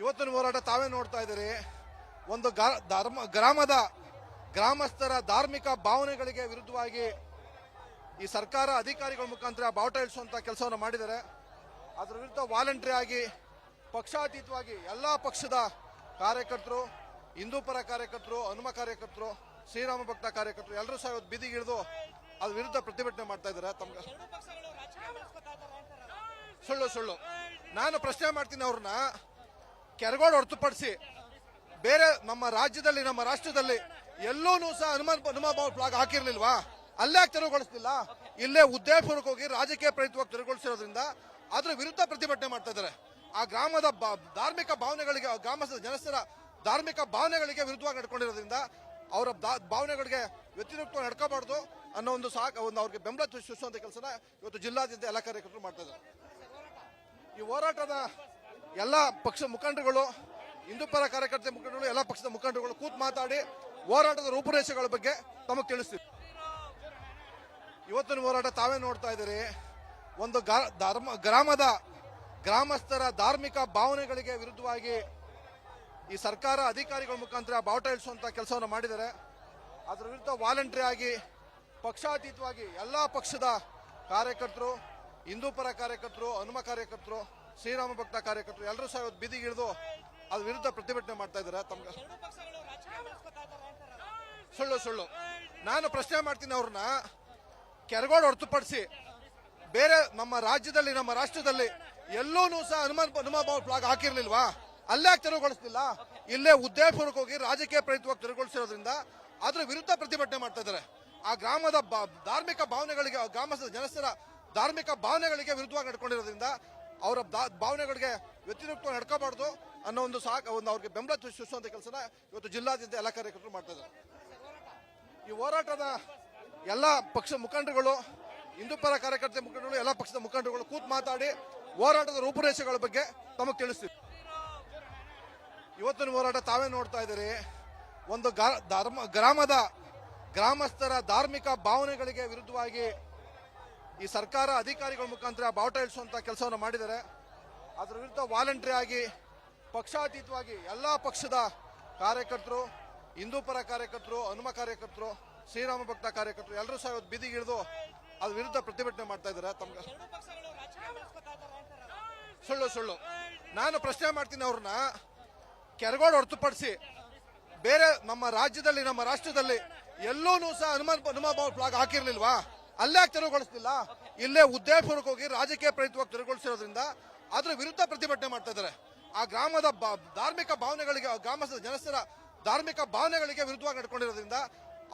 ಇವತ್ತಿನ ಹೋರಾಟ ತಾವೇ ನೋಡ್ತಾ ಇದ್ದೀರಿ. ಒಂದು ಗ್ರಾಮದ ಗ್ರಾಮಸ್ಥರ ಧಾರ್ಮಿಕ ಭಾವನೆಗಳಿಗೆ ವಿರುದ್ಧವಾಗಿ ಈ ಸರ್ಕಾರ ಅಧಿಕಾರಿಗಳ ಮುಖಾಂತರ ಬಾವುಟ ಇಳಿಸುವಂತ ಕೆಲಸವನ್ನು ಮಾಡಿದ್ದಾರೆ. ಅದರ ವಿರುದ್ಧ ವಾಲಂಟರಿ ಆಗಿ ಪಕ್ಷಾತೀತವಾಗಿ ಎಲ್ಲಾ ಪಕ್ಷದ ಕಾರ್ಯಕರ್ತರು, ಹಿಂದೂ ಪರ ಕಾರ್ಯಕರ್ತರು, ಹನುಮ ಕಾರ್ಯಕರ್ತರು, ಶ್ರೀರಾಮ ಭಕ್ತ ಕಾರ್ಯಕರ್ತರು ಎಲ್ಲರೂ ಸಹ ಇವತ್ತು ಬೀದಿಗಿಳಿದು ಅದ್ರ ವಿರುದ್ಧ ಪ್ರತಿಭಟನೆ ಮಾಡ್ತಾ ಇದ್ದಾರೆ. ತಮ್ಗೆ ಸುಳ್ಳು ನಾನು ಪ್ರಶ್ನೆ ಮಾಡ್ತೀನಿ, ಅವ್ರನ್ನ ಕೆರಗೋಡು ಹೊರತುಪಡಿಸಿ ಬೇರೆ ನಮ್ಮ ರಾಜ್ಯದಲ್ಲಿ, ನಮ್ಮ ರಾಷ್ಟ್ರದಲ್ಲಿ ಎಲ್ಲೂ ಸಹ ಹನುಮ ಫ್ಲಾಗ್ ಹಾಕಿರ್ಲಿಲ್ವಾ? ಅಲ್ಲೇ ತೆರವುಗೊಳಿಸ್ತಿಲ್ಲ. ಇಲ್ಲೇ ಉದ್ದೇಶಪೂರ್ವಕವಾಗಿ ರಾಜಕೀಯ ಪ್ರಯುಕ್ತವಾಗಿ ತೆರವುಗೊಳಿಸಿರೋದ್ರಿಂದ ಅದ್ರ ವಿರುದ್ಧ ಪ್ರತಿಭಟನೆ ಮಾಡ್ತಾ ಇದ್ದಾರೆ. ಆ ಗ್ರಾಮದ ಧಾರ್ಮಿಕ ಭಾವನೆಗಳಿಗೆ, ಗ್ರಾಮದ ಜನಸ್ಥರ ಧಾರ್ಮಿಕ ಭಾವನೆಗಳಿಗೆ ವಿರುದ್ಧವಾಗಿ ನಡ್ಕೊಂಡಿರೋದ್ರಿಂದ ಅವರ ಭಾವನೆಗಳಿಗೆ ವ್ಯತಿರಿಕ್ತ ನಡ್ಕೋಬಾರ್ದು ಅನ್ನೋ ಒಂದು ಅವ್ರಿಗೆ ಬೆಂಬಲ ಸೂಚಿಸುವಂತ ಕೆಲಸನ ಇವತ್ತು ಜಿಲ್ಲಾದ್ಯಂತ ಎಲ್ಲ ಕಾರ್ಯಕರ್ತರು ಮಾಡ್ತಾ ಇದ್ದಾರೆ. ಈ ಹೋರಾಟದ ಎಲ್ಲ ಪಕ್ಷ ಮುಖಂಡರುಗಳು, ಹಿಂದೂ ಪರ ಕಾರ್ಯಕರ್ತರ ಮುಖಂಡರುಗಳು, ಎಲ್ಲ ಪಕ್ಷದ ಮುಖಂಡರುಗಳು ಕೂತ್ ಮಾತಾಡಿ ಹೋರಾಟದ ರೂಪುರೇಷೆಗಳ ಬಗ್ಗೆ ತಮಗೆ ತಿಳಿಸ್ತೀವಿ. ಇವತ್ತಿನ ಹೋರಾಟ ತಾವೇ ನೋಡ್ತಾ ಇದ್ದೀರಿ. ಒಂದು ಗ್ರಾಮದ ಗ್ರಾಮಸ್ಥರ ಧಾರ್ಮಿಕ ಭಾವನೆಗಳಿಗೆ ವಿರುದ್ಧವಾಗಿ ಈ ಸರ್ಕಾರ ಅಧಿಕಾರಿಗಳ ಮುಖಾಂತರ ಬಾವುಟ ಇಳಿಸುವಂತ ಕೆಲಸವನ್ನು ಮಾಡಿದ್ದಾರೆ. ಅದರ ವಿರುದ್ಧ ವಾಲಂಟರಿ ಆಗಿ ಪಕ್ಷಾತೀತವಾಗಿ ಎಲ್ಲಾ ಪಕ್ಷದ ಕಾರ್ಯಕರ್ತರು, ಹಿಂದೂ ಪರ ಕಾರ್ಯಕರ್ತರು, ಹನುಮ ಕಾರ್ಯಕರ್ತರು, ಶ್ರೀರಾಮ ಭಕ್ತ ಕಾರ್ಯಕರ್ತರು ಎಲ್ಲರೂ ಸಹ ಇವತ್ತು ಬೀದಿಗಿಳಿದು ಅದ್ರ ವಿರುದ್ಧ ಪ್ರತಿಭಟನೆ ಮಾಡ್ತಾ ಇದ್ದಾರೆ. ತಮ್ಗೆ ಸುಳ್ಳು ನಾನು ಪ್ರಶ್ನೆ ಮಾಡ್ತೀನಿ, ಅವ್ರನ್ನ ಕೆರಗೋಡು ಹೊರತುಪಡಿಸಿ ಬೇರೆ ನಮ್ಮ ರಾಜ್ಯದಲ್ಲಿ, ನಮ್ಮ ರಾಷ್ಟ್ರದಲ್ಲಿ ಎಲ್ಲೂ ಸಹ ಹನುಮ ಫ್ಲಾಗ್ ಹಾಕಿರ್ಲಿಲ್ವಾ? ಅಲ್ಲೇ ತೆರವುಗೊಳಿಸ್ತಿಲ್ಲ. ಇಲ್ಲೇ ಉದ್ದೇಶಪೂರ್ವಕವಾಗಿ ರಾಜಕೀಯ ಪ್ರಯುಕ್ತವಾಗಿ ತೆರವುಗೊಳಿಸಿರೋದ್ರಿಂದ ಅದ್ರ ವಿರುದ್ಧ ಪ್ರತಿಭಟನೆ ಮಾಡ್ತಾ ಇದ್ದಾರೆ. ಆ ಗ್ರಾಮದ ಧಾರ್ಮಿಕ ಭಾವನೆಗಳಿಗೆ, ಗ್ರಾಮದ ಜನಸ್ಥರ ಧಾರ್ಮಿಕ ಭಾವನೆಗಳಿಗೆ ವಿರುದ್ಧವಾಗಿ ನಡ್ಕೊಂಡಿರೋದ್ರಿಂದ ಅವರ ಭಾವನೆಗಳಿಗೆ ವ್ಯತಿರಿಕ್ತ ನಡ್ಕೋಬಾರ್ದು ಅನ್ನೋ ಒಂದು ಅವ್ರಿಗೆ ಬೆಂಬಲ ಸೂಚಿಸುವಂತ ಕೆಲಸನ ಇವತ್ತು ಜಿಲ್ಲಾದ್ಯಂತ ಎಲ್ಲ ಕಾರ್ಯಕರ್ತರು ಮಾಡ್ತಾ ಇದ್ದಾರೆ. ಈ ಹೋರಾಟದ ಎಲ್ಲ ಪಕ್ಷ ಮುಖಂಡರುಗಳು, ಹಿಂದೂ ಪರ ಕಾರ್ಯಕರ್ತರ ಮುಖಂಡರುಗಳು, ಎಲ್ಲ ಪಕ್ಷದ ಮುಖಂಡರುಗಳು ಕೂತ್ ಮಾತಾಡಿ ಹೋರಾಟದ ರೂಪುರೇಷೆಗಳ ಬಗ್ಗೆ ತಮಗೆ ತಿಳಿಸ್ತೀವಿ. ಇವತ್ತಿನ ಹೋರಾಟ ತಾವೇ ನೋಡ್ತಾ ಇದ್ದೀರಿ. ಒಂದು ಗ್ರಾಮದ ಗ್ರಾಮಸ್ಥರ ಧಾರ್ಮಿಕ ಭಾವನೆಗಳಿಗೆ ವಿರುದ್ಧವಾಗಿ ಈ ಸರ್ಕಾರ ಅಧಿಕಾರಿಗಳ ಮುಖಾಂತರ ಬಾವುಟ ಇಳಿಸುವಂತ ಕೆಲಸವನ್ನು ಮಾಡಿದ್ದಾರೆ. ಅದರ ವಿರುದ್ಧ ವಾಲಂಟರಿ ಆಗಿ ಪಕ್ಷಾತೀತವಾಗಿ ಎಲ್ಲಾ ಪಕ್ಷದ ಕಾರ್ಯಕರ್ತರು, ಹಿಂದೂ ಪರ ಕಾರ್ಯಕರ್ತರು, ಹನುಮ ಕಾರ್ಯಕರ್ತರು, ಶ್ರೀರಾಮ ಭಕ್ತ ಕಾರ್ಯಕರ್ತರು ಎಲ್ಲರೂ ಸಹ ಇವತ್ತು ಬೀದಿಗಿಳಿದು ಅದ್ರ ವಿರುದ್ಧ ಪ್ರತಿಭಟನೆ ಮಾಡ್ತಾ ಇದ್ದಾರೆ. ತಮ್ಗೆ ಸುಳ್ಳು ನಾನು ಪ್ರಶ್ನೆ ಮಾಡ್ತೀನಿ, ಅವ್ರನ್ನ ಕೆರಗೋಡು ಹೊರತುಪಡಿಸಿ ಬೇರೆ ನಮ್ಮ ರಾಜ್ಯದಲ್ಲಿ, ನಮ್ಮ ರಾಷ್ಟ್ರದಲ್ಲಿ ಎಲ್ಲೂ ಸಹ ಹನುಮ ಫ್ಲಾಗ್ ಹಾಕಿರ್ಲಿಲ್ವಾ? ಅಲ್ಲೇ ತೆರವುಗೊಳಿಸ್ತಿಲ್ಲ. ಇಲ್ಲೇ ಉದ್ದೇಶಪೂರ್ವಕವಾಗಿ ರಾಜಕೀಯ ಪ್ರಯುಕ್ತವಾಗಿ ತೆರವುಗೊಳಿಸಿರೋದ್ರಿಂದ ಅದ್ರ ವಿರುದ್ಧ ಪ್ರತಿಭಟನೆ ಮಾಡ್ತಾ ಇದ್ದಾರೆ. ಆ ಗ್ರಾಮದ ಧಾರ್ಮಿಕ ಭಾವನೆಗಳಿಗೆ, ಗ್ರಾಮದ ಜನಸ್ಥರ ಧಾರ್ಮಿಕ ಭಾವನೆಗಳಿಗೆ ವಿರುದ್ಧವಾಗಿ ನಡ್ಕೊಂಡಿರೋದ್ರಿಂದ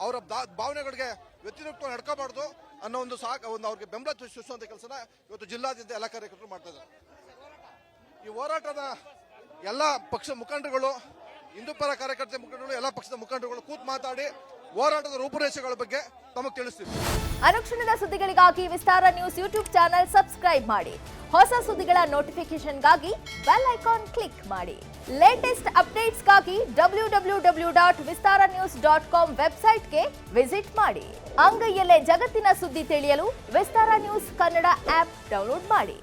ಅವರ ಭಾವನೆಗಳಿಗೆ ವ್ಯತಿರಿಕ್ತ ನಡ್ಕೋಬಾರ್ದು ಅನ್ನೋ ಒಂದು ಅವ್ರಿಗೆ ಬೆಂಬಲ ಸೂಚಿಸುವಂತ ಕೆಲಸನ ಇವತ್ತು ಜಿಲ್ಲಾದ್ಯಂತ ಎಲ್ಲ ಕಾರ್ಯಕರ್ತರು ಮಾಡ್ತಾ ಇದ್ದಾರೆ. ಈ ಹೋರಾಟದ ಎಲ್ಲ ಪಕ್ಷ ಮುಖಂಡರುಗಳು, ಹಿಂದೂ ಪರ ಕಾರ್ಯಕರ್ತರ ಮುಖಂಡರುಗಳು, ಎಲ್ಲ ಪಕ್ಷದ ಮುಖಂಡರುಗಳು ಕೂತ್ ಮಾತಾಡಿ ಹೋರಾಟದ ರೂಪುರೇಷೆಗಳ ಬಗ್ಗೆ ತಮಗೆ ತಿಳಿಸ್ತೀವಿ. ಅನುಕ್ಷಣದ ಸುದ್ದಿಗಳಿಗಾಗಿ ವಿಸ್ತಾರ ನ್ಯೂಸ್ ಯೂಟ್ಯೂಬ್ ಚಾನೆಲ್ ಸಬ್ಸ್ಕ್ರೈಬ್ ಮಾಡಿ. ಹೊಸ ಸುದ್ದಿಗಳ ನೋಟಿಫಿಕೇಶನ್ಗಾಗಿ ಬೆಲ್ ಐಕಾನ್ ಕ್ಲಿಕ್ ಮಾಡಿ. ಲೇಟೆಸ್ಟ್ ಅಪ್ಡೇಟ್ಸ್ಗಾಗಿ www.vistaranews.com ವೆಬ್ಸೈಟ್ಗೆ ವಿಸಿಟ್ ಮಾಡಿ. ಅಂಗೈಯಲ್ಲೇ ಜಗತ್ತಿನ ಸುದ್ದಿ ತಿಳಿಯಲು ವಿಸ್ತಾರ ನ್ಯೂಸ್ ಕನ್ನಡ ಆಪ್ ಡೌನ್ಲೋಡ್ ಮಾಡಿ.